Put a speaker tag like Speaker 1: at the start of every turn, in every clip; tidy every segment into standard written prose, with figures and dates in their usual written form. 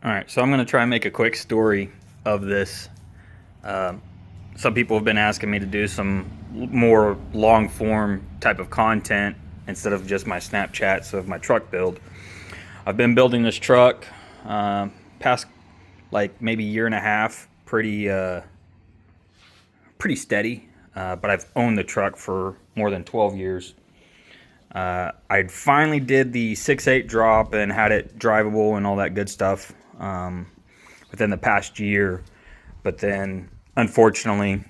Speaker 1: All right, so I'm going to try and make a quick story of this. Some people have been asking me to do some more long form type of content instead of just my Snapchats of my truck build. I've been building this truck past like maybe year and a half, pretty steady, but I've owned the truck for more than 12 years. I finally did the 6.8 drop and had it drivable and all that good stuff within the past year. But then, unfortunately,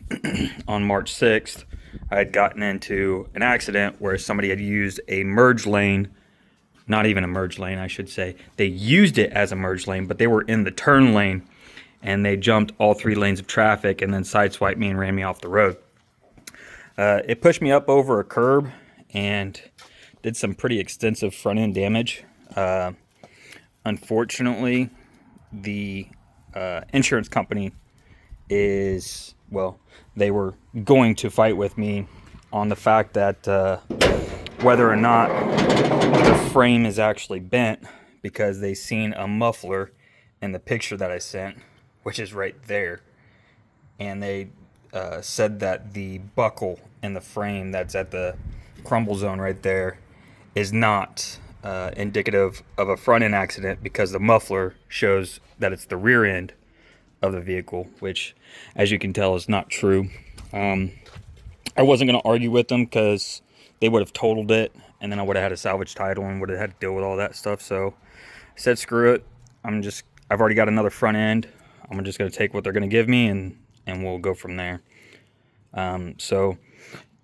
Speaker 1: on March 6th, I had gotten into an accident where somebody had used a merge lane, not even a merge lane, I should say. They used it as a merge lane, but they were in the turn lane, and they jumped all 3 lanes of traffic and then sideswiped me and ran me off the road. It pushed me up over a curb and did some pretty extensive front end damage. Unfortunately, the insurance company they were going to fight with me on the fact that whether or not the frame is actually bent, because they seen a muffler in the picture that I sent, which is right there, and they said that the buckle in the frame that's at the crumble zone right there is not indicative of a front end accident, because the muffler shows that it's the rear end of the vehicle, which, as you can tell, is not true. I wasn't going to argue with them because they would have totaled it, and then I would have had a salvage title and would have had to deal with all that stuff. So I said, screw it. I've already got another front end. I'm just going to take what they're going to give me, and we'll go from there. So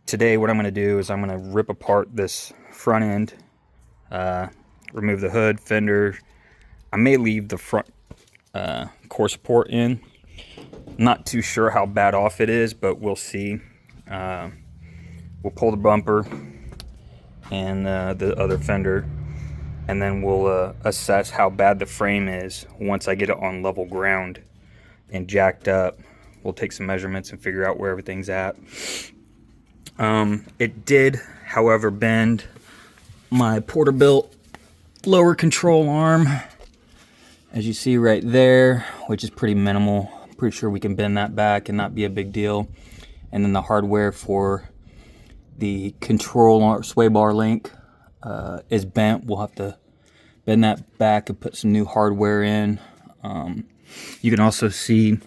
Speaker 1: today what I'm going to do is I'm going to rip apart this front end, remove the hood, fender. I may leave the front core support in. Not too sure how bad off it is, but we'll see. We'll pull the bumper and the other fender, and then we'll assess how bad the frame is once I get it on level ground and jacked up. We'll take some measurements and figure out where everything's at. It did, however, bend my Porterbuilt lower control arm, as you see right there, which is pretty minimal. Pretty sure we can bend that back and not be a big deal. And then the hardware for the control sway bar link is bent. We'll have to bend that back and put some new hardware in. You can also see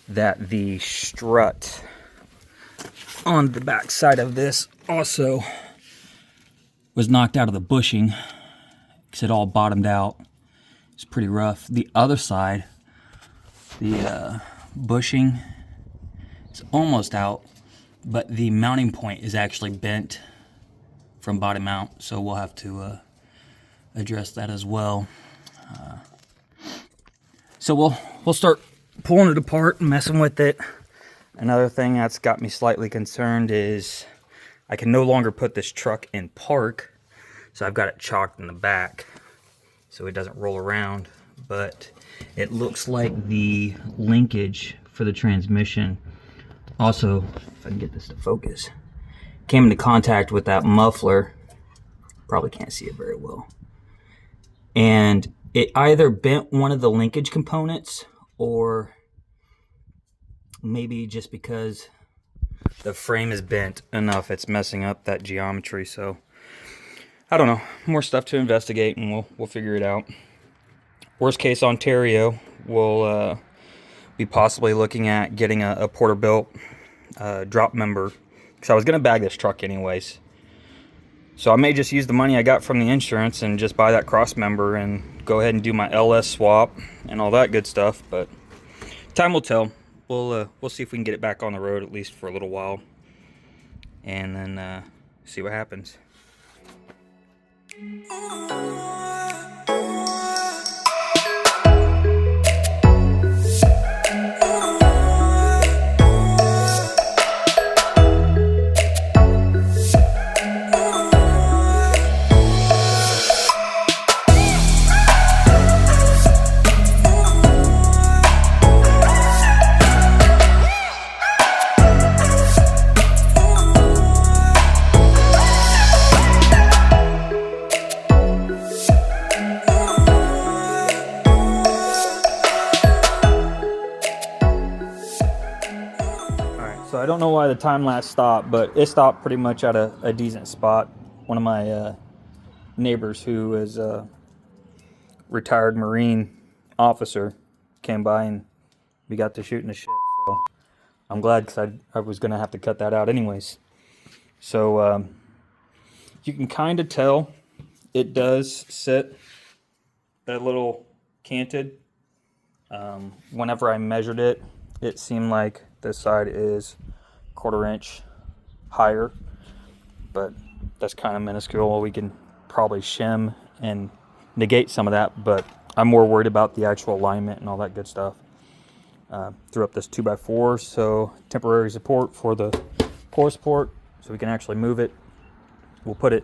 Speaker 1: that the strut on the back side of this also was knocked out of the bushing because it all bottomed out. It's pretty rough. The other side, the bushing is almost out, but the mounting point is actually bent from bottom out, so we'll have to address that as well. So we'll start pulling it apart and messing with it. Another thing that's got me slightly concerned is I can no longer put this truck in park, so I've got it chalked in the back so it doesn't roll around. But it looks like the linkage for the transmission also, if I can get this to focus, came into contact with that muffler. Probably can't see it very well. And it either bent one of the linkage components, or maybe just because the frame is bent enough, it's messing up that geometry. So I don't know. More stuff to investigate, and we'll figure it out. Worst case, Ontario will be possibly looking at getting a Porterbuilt drop member, because I was going to bag this truck anyways. So I may just use the money I got from the insurance and just buy that cross member and go ahead and do my LS swap and all that good stuff. But time will tell. We'll see if we can get it back on the road, at least for a little while, and then see what happens. I don't know why the time lapse stopped, but it stopped pretty much at a decent spot. One of my neighbors, who is a retired Marine officer, came by and we got to shooting the shit. So I'm glad, because I was going to have to cut that out anyways. So you can kind of tell it does sit a little canted. Whenever I measured it, it seemed like this side is 1/4 inch higher, but that's kind of minuscule. We can probably shim and negate some of that, but I'm more worried about the actual alignment and all that good stuff. Threw up this 2x4, so temporary support for the core support, so we can actually move it. We'll put it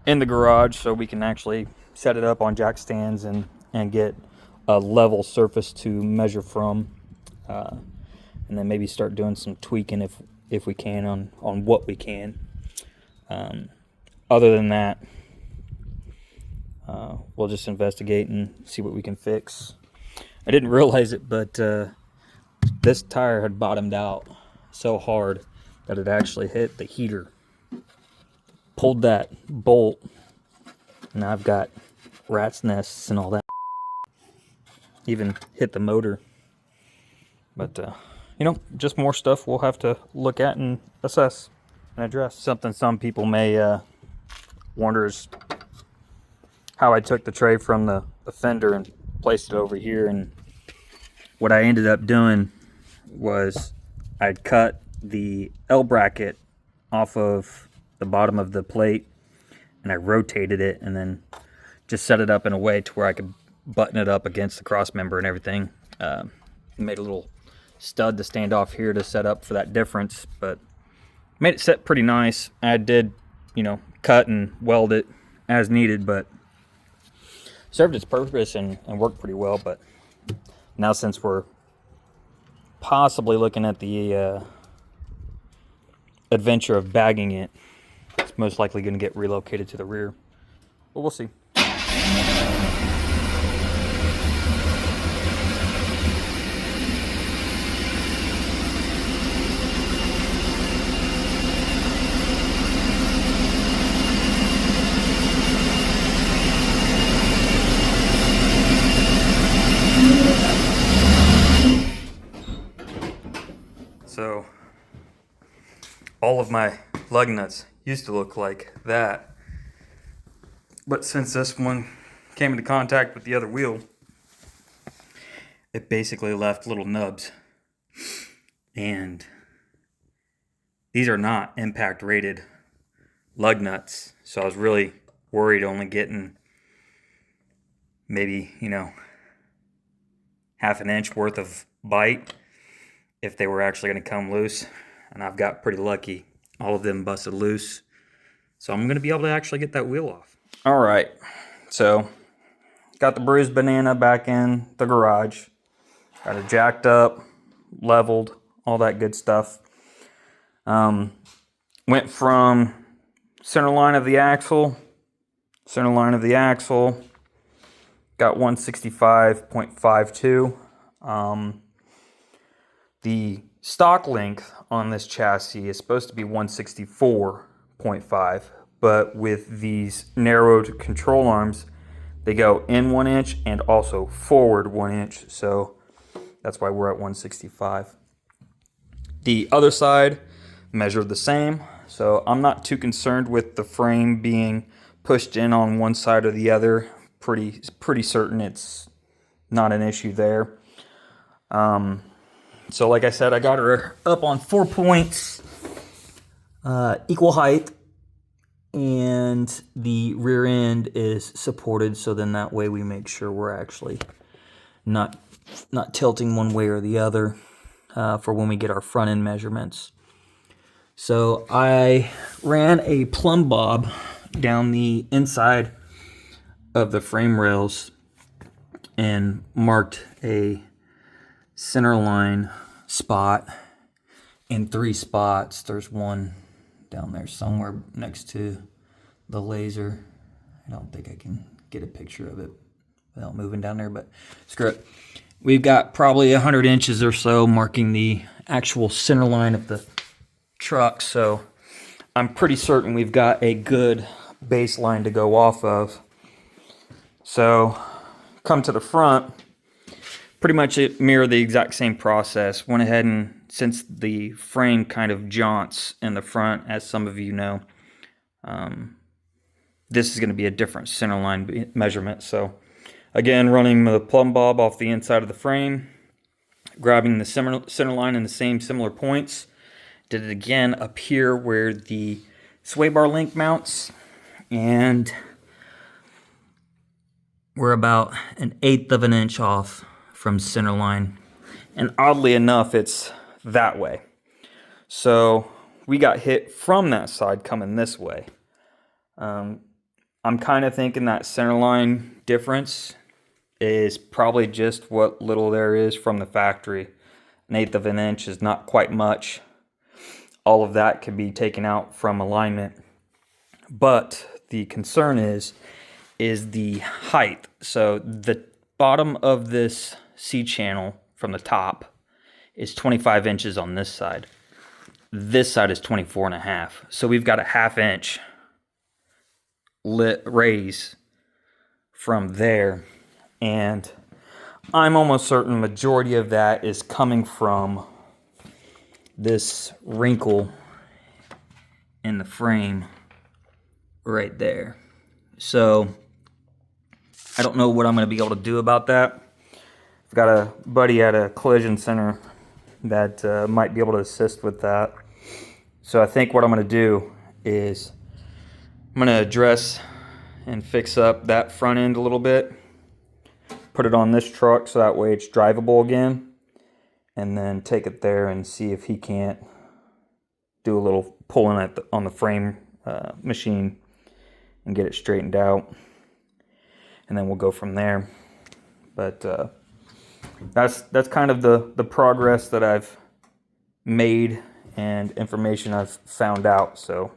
Speaker 1: in the garage so we can actually set it up on jack stands and get a level surface to measure from, and then maybe start doing some tweaking if we can on what we can. Other than that, we'll just investigate and see what we can fix. I didn't realize it, but this tire had bottomed out so hard that it actually hit the heater. Pulled that bolt, and I've got rat's nests and all that. Even hit the motor. But just more stuff we'll have to look at and assess and address. Something some people may wonder is how I took the tray from the fender and placed it over here. And what I ended up doing was I cut the L bracket off of the bottom of the plate, and I rotated it and then just set it up in a way to where I could button it up against the cross member and everything. Made a little stud to stand off here to set up for that difference, but made it set pretty nice. I did, cut and weld it as needed, but served its purpose and worked pretty well. But now, since we're possibly looking at the adventure of bagging it, it's most likely going to get relocated to the rear, but we'll see. So all of my lug nuts used to look like that, but since this one came into contact with the other wheel, it basically left little nubs. And these are not impact rated lug nuts, so I was really worried only getting maybe half an inch worth of bite if they were actually going to come loose. And I've got pretty lucky. All of them busted loose. So I'm going to be able to actually get that wheel off. All right. So got the Bruised banana back in the garage. Got it jacked up, leveled, all that good stuff. Went from center line of the axle, got 165.52. The stock length on this chassis is supposed to be 164.5, but with these narrowed control arms, they go in 1 inch and also forward 1 inch, so that's why we're at 165. The other side measured the same, so I'm not too concerned with the frame being pushed in on one side or the other. Pretty certain it's not an issue there. So like I said, I got her up on 4 points, equal height, and the rear end is supported, so then that way we make sure we're actually not tilting one way or the other for when we get our front end measurements. So I ran a plumb bob down the inside of the frame rails and marked a center line spot in 3 spots. There's one down there somewhere next to the laser. I don't think I can get a picture of it without moving down there, but screw it. We've got probably 100 inches or so marking the actual center line of the truck, so I'm pretty certain we've got a good baseline to go off of. So come to the front, pretty much it mirrored the exact same process. Went ahead and, since the frame kind of jaunts in the front, as some of you know, this is going to be a different center line measurement. So again, running the plumb bob off the inside of the frame, grabbing the center line in the same similar points. Did it again up here where the sway bar link mounts, and we're about 1/8 of an inch off from center line. And oddly enough, it's that way. So we got hit from that side coming this way. I'm kind of thinking that center line difference is probably just what little there is from the factory. 1/8 of an inch is not quite much. All of that can be taken out from alignment. But the concern is the height. So the bottom of this C channel from the top is 25 inches on this side. This side is 24.5. So we've got a 1/2 inch raise from there. And I'm almost certain the majority of that is coming from this wrinkle in the frame right there. So I don't know what I'm going to be able to do about that. I've got a buddy at a collision center that might be able to assist with that. So I think what I'm going to do is I'm going to address and fix up that front end a little bit, put it on this truck so that way it's drivable again, and then take it there and see if he can't do a little pulling on the frame machine and get it straightened out, and then we'll go from there. But that's kind of the progress that I've made and information I've found out, so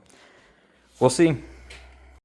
Speaker 1: we'll see.